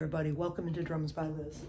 Everybody, welcome into Drums by Liz.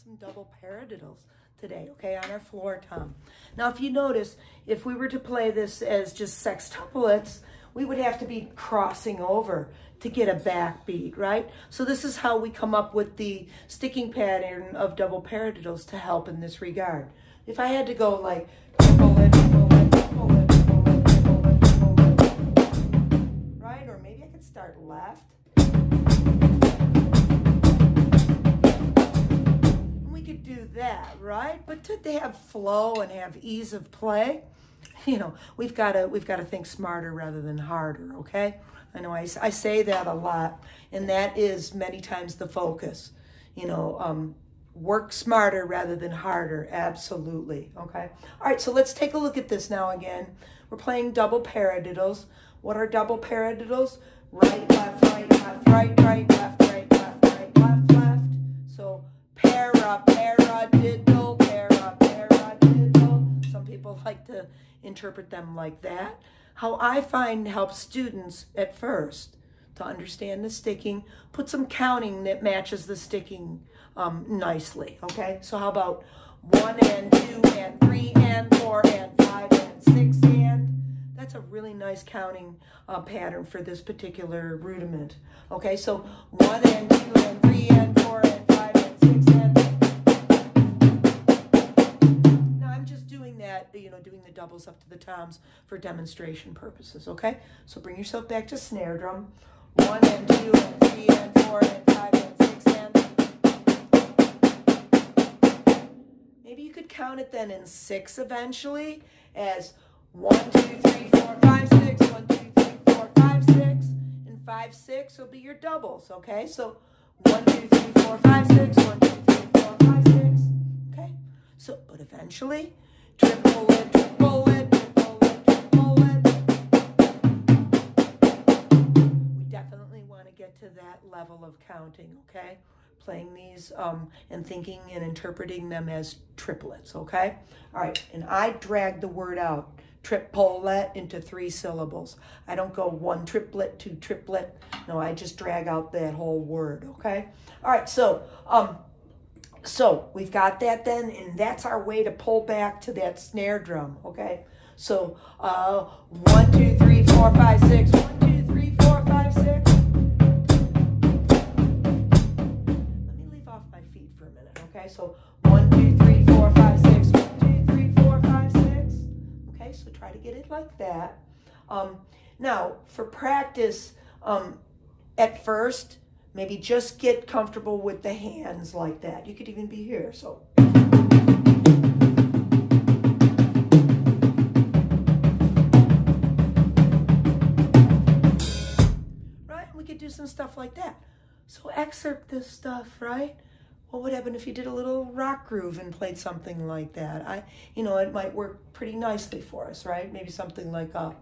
Some double paradiddles today, okay, on our floor tom. Now, if you notice, if we were to play this as just sextuplets, we would have to be crossing over to get a backbeat, right? So this is how we come up with the sticking pattern of double paradiddles to help in this regard. If I had to go like right? Or maybe I could start left. Do that, right? But to have flow and have ease of play, you know, we've got to think smarter rather than harder, okay? I know I say that a lot, and that is many times the focus, you know, work smarter rather than harder, absolutely, okay? All right, so let's take a look at this now again. We're playing double paradiddles. What are double paradiddles? Right, left, right, left, right, right, left, right, left, right, left, left. So paradiddle, paradiddle. Some people like to interpret them like that. How I find helps students at first to understand the sticking, put some counting that matches the sticking nicely, okay? So how about 1 and 2 and 3 and 4 and 5 and 6 and? That's a really nice counting pattern for this particular rudiment, okay? So 1 and 2 and 3 and 4 and 5 and 6 and. Now I'm just doing that, you know, doing the doubles up to the toms for demonstration purposes, okay? So bring yourself back to snare drum. 1 and 2 and 3 and 4 and 5 and 6 and. Maybe you could count it then in 6 eventually as 1, 2, 3, 4, 5, 6, 1, 2, 3, 4, 5, 6, and 5, 6 will be your doubles, okay? So 1, 2, 3, 4, 5, 6, 1, 2, 3, 4, 5, 6, okay? So, but eventually, triplet, triplet, triplet, triplet. We definitely want to get to that level of counting, okay? Playing these and thinking and interpreting them as triplets, okay? All right, and I drag the word out, triplet, into 3 syllables. I don't go 1 triplet, 2 triplet. No, I just drag out that whole word, okay? All right, so we've got that then, and that's our way to pull back to that snare drum, okay? So 1, 2, 3, 4, 5, 6, 1, 2, 3, 4, 5, 6. Let me leave off my feet for a minute, okay? So 1, 2, 3, 4, 5, 6, 1, 2, 3, 4, 5, 6. Okay, so try to get it like that. Now, for practice, at first, maybe just get comfortable with the hands like that. You could even be here, so. Right, we could do some stuff like that. So excerpt this stuff, right? What would happen if you did a little rock groove and played something like that? You know, it might work pretty nicely for us, right? Maybe something like a.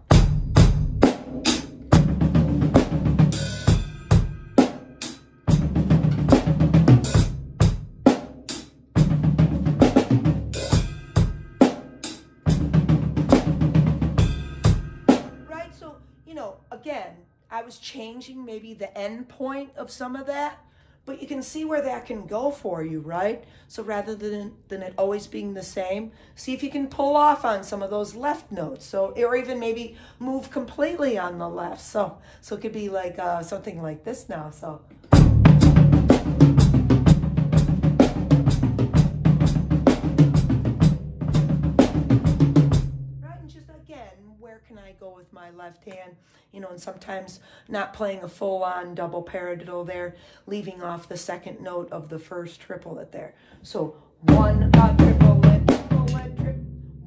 Right, so, you know, again, I was changing maybe the end point of some of that. But you can see where that can go for you, right? So rather than it always being the same, see if you can pull off on some of those left notes. So, or even maybe move completely on the left. So it could be like something like this now. So. Right, and just again, where can I go with my left hand? You know, and sometimes not playing a full-on double paradiddle there, leaving off the second note of the first triplet there. So 1 triplet, triplet, trip,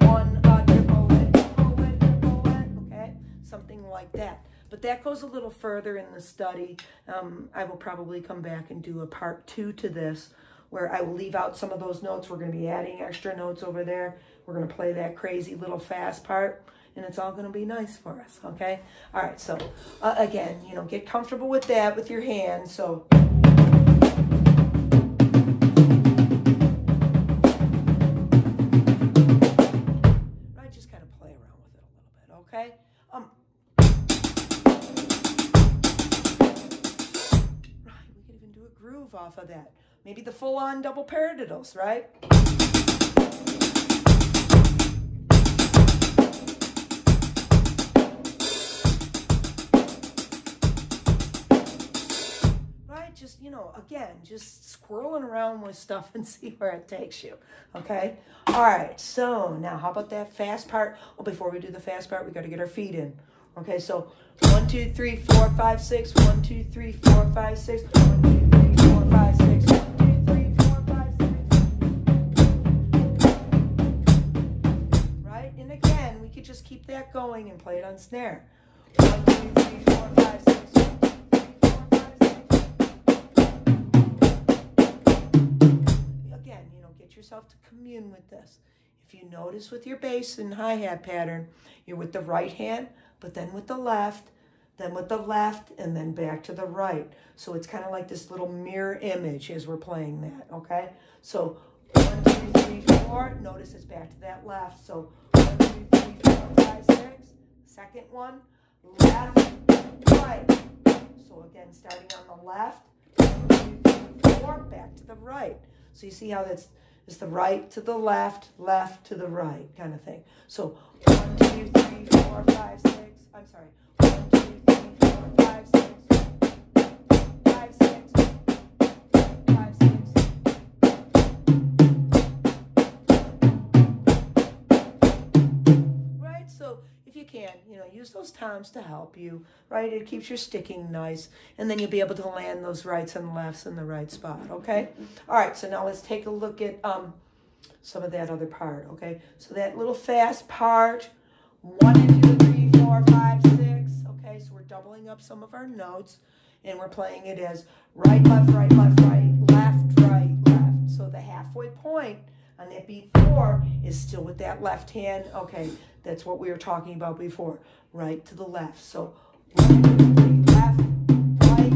1 triplet, triplet, triplet, okay? Something like that. But that goes a little further in the study. I will probably come back and do a part 2 to this, where I will leave out some of those notes. We're going to be adding extra notes over there. We're going to play that crazy little fast part, and it's all going to be nice for us, okay? All right, so again, you know, get comfortable with that with your hands. So right, just kind of play around with it a little bit, okay? Right, we could even do a groove off of that. Maybe the full-on double paradiddles, right? Just, you know, again, just squirreling around with stuff and see where it takes you, okay? All right, so now how about that fast part? Well, before we do the fast part, we got to get our feet in, okay? So 1, 2, 3, 4, 5, 6, 1, 2, 3, 4, 5, 6, 1, 2, 3, 4, 5, 6, 1, 2, 3, 4, 5, 6. Right? And again, we could just keep that going and play it on snare. 1, 2, 3, 4, 5, 6. Yourself to commune with this. If you notice with your bass and hi-hat pattern, you're with the right hand, but then with the left, then with the left, and then back to the right. So it's kind of like this little mirror image as we're playing that, okay? So 1, 2, 3, 4, notice it's back to that left. So 1, 2, 3, 4, 5, 6, second one, left, right. So again, starting on the left, 1, 2, 3, 4, back to the right. So you see how that's it's the right to the left, left to the right kind of thing. So 1, 2, 3, 4, 5, 6. I'm sorry. 1, 2, 3, 4, 5, 6. 5, 6. 5, 6. Right? So if you can, you know, use those toms to help you, right? It keeps your sticking nice, and then you'll be able to land those rights and lefts in the right spot, okay? All right, so now let's take a look at some of that other part, okay? So that little fast part, 1 and 2, 3, 4, 5, 6, okay? So we're doubling up some of our notes, and we're playing it as right, left, right, left, right, left, right, left. So the halfway point on that beat 4 is still with that left hand, okay? That's what we were talking about before, right to the left. So 1, 2, 3, left, right,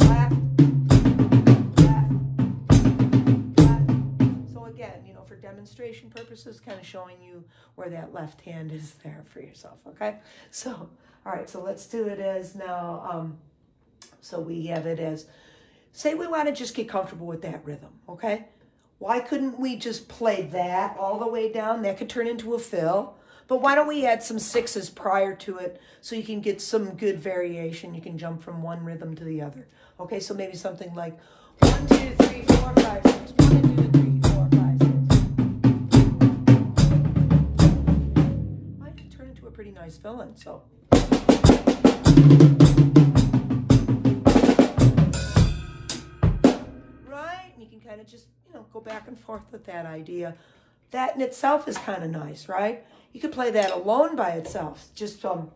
left, left, left. So again, you know, for demonstration purposes, kind of showing you where that left hand is there for yourself, okay? So, all right, so let's do it as now, so we have it as, say we want to just get comfortable with that rhythm, okay? Why couldn't we just play that all the way down? That could turn into a fill. But why don't we add some sixes prior to it so you can get some good variation. You can jump from one rhythm to the other. Okay, so maybe something like 1, 2, 3, 4, 5, 6. 1, 2, 3, 4, 5, 6. Might turn into a pretty nice fill-in, so. Right, and you can kind of just, you know, go back and forth with that idea. That in itself is kind of nice, right? You could play that alone by itself. Just right, and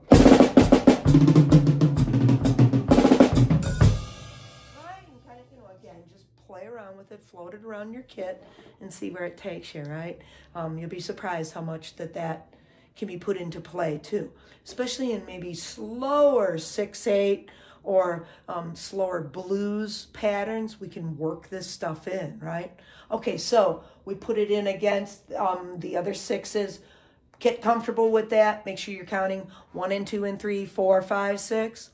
kind of, you know, again, just play around with it, float it around your kit, and see where it takes you, right? You'll be surprised how much that can be put into play too, especially in maybe slower 6/8 or slower blues patterns. We can work this stuff in, right? Okay, so we put it in against the other sixes. Get comfortable with that. Make sure you're counting 1 and 2 and 3, 4, 5, 6.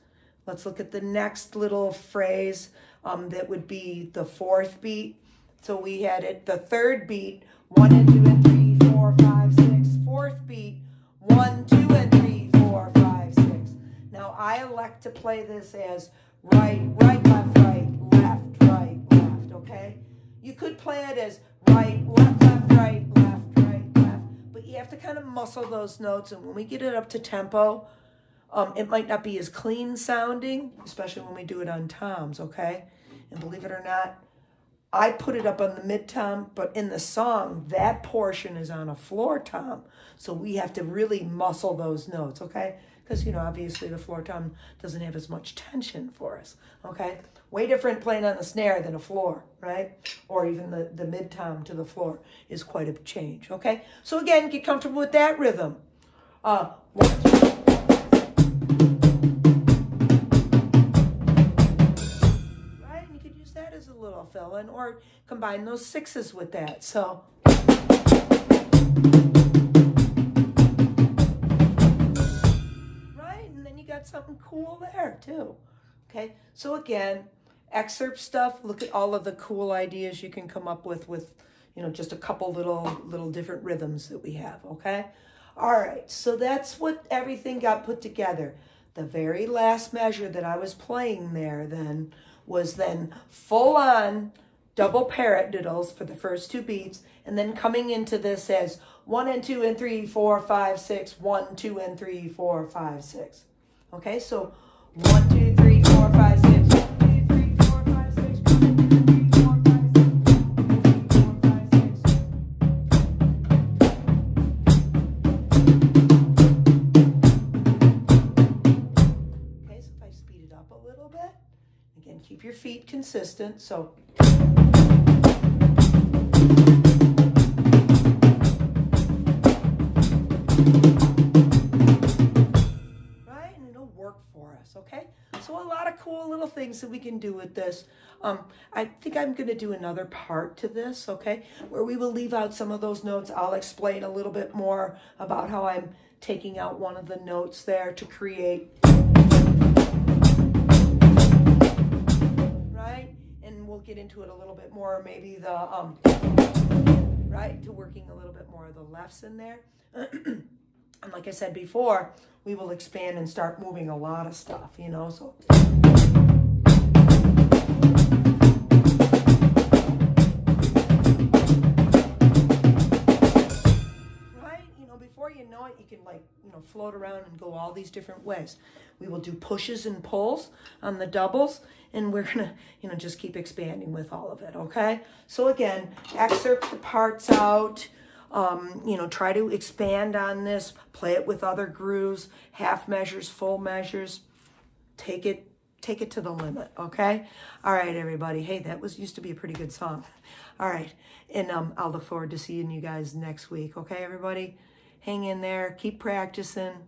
Let's look at the next little phrase that would be the fourth beat. So we had it, the third beat, 1 and 2 and 3, 4, 5, 6. Fourth beat, 1, 2 and 3, 4, 5, 6. Now I elect to play this as right, right, left, right, left, right, left, okay? You could play it as right, left, left, right, left, right, left. But you have to kind of muscle those notes, and when we get it up to tempo, it might not be as clean sounding, especially when we do it on toms, okay? And believe it or not, I put it up on the mid-tom, but in the song, that portion is on a floor tom. So we have to really muscle those notes, okay? because, you know, obviously the floor tom doesn't have as much tension for us, okay? Way different playing on the snare than a floor, right? Or even the mid tom to the floor is quite a change, okay? So again, get comfortable with that rhythm. 1, 2. Right, and you could use that as a little fill-in or combine those 6s with that, so. Something cool there too. Okay, so again, excerpt stuff. Look at all of the cool ideas you can come up with, you know, just a couple little different rhythms that we have. Okay, all right, so that's what everything got put together. The very last measure that I was playing there then was then full on double paradiddles for the first 2 beats, and then coming into this as 1 and 2 and 3 4 5 6 1 2 and 3 4 5 6. Okay, so 1 2 3 4 5 6 1 2 3 4 5 6 1 2 3 4 5 6 Okay, so if I speed it up a little bit, again, keep your feet consistent. So okay, so a lot of cool little things that we can do with this. I think I'm going to do another part to this, okay, where we will leave out some of those notes. I'll explain a little bit more about how I'm taking out one of the notes there to create, right, and we'll get into it a little bit more, maybe the, right, to working a little bit more of the lefts in there. And like I said before, we will expand and start moving a lot of stuff, you know, so. Right, you know, before you know it, you can, like, you know, float around and go all these different ways. We will do pushes and pulls on the doubles, and we're gonna, you know, just keep expanding with all of it, okay? So again, excerpt the parts out. You know, try to expand on this, play it with other grooves, half measures, full measures, take it to the limit, okay? All right, everybody. Hey, that used to be a pretty good song. All right, and I'll look forward to seeing you guys next week, okay, everybody? Hang in there, keep practicing.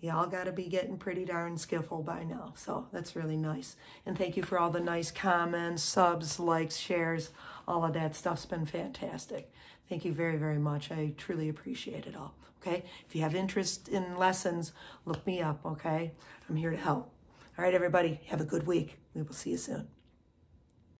Y'all got to be getting pretty darn skillful by now, so that's really nice. And thank you for all the nice comments, subs, likes, shares, all of that stuff's been fantastic. Thank you very, very much. I truly appreciate it all, okay? If you have interest in lessons, look me up, okay? I'm here to help. All right, everybody, have a good week. We will see you soon.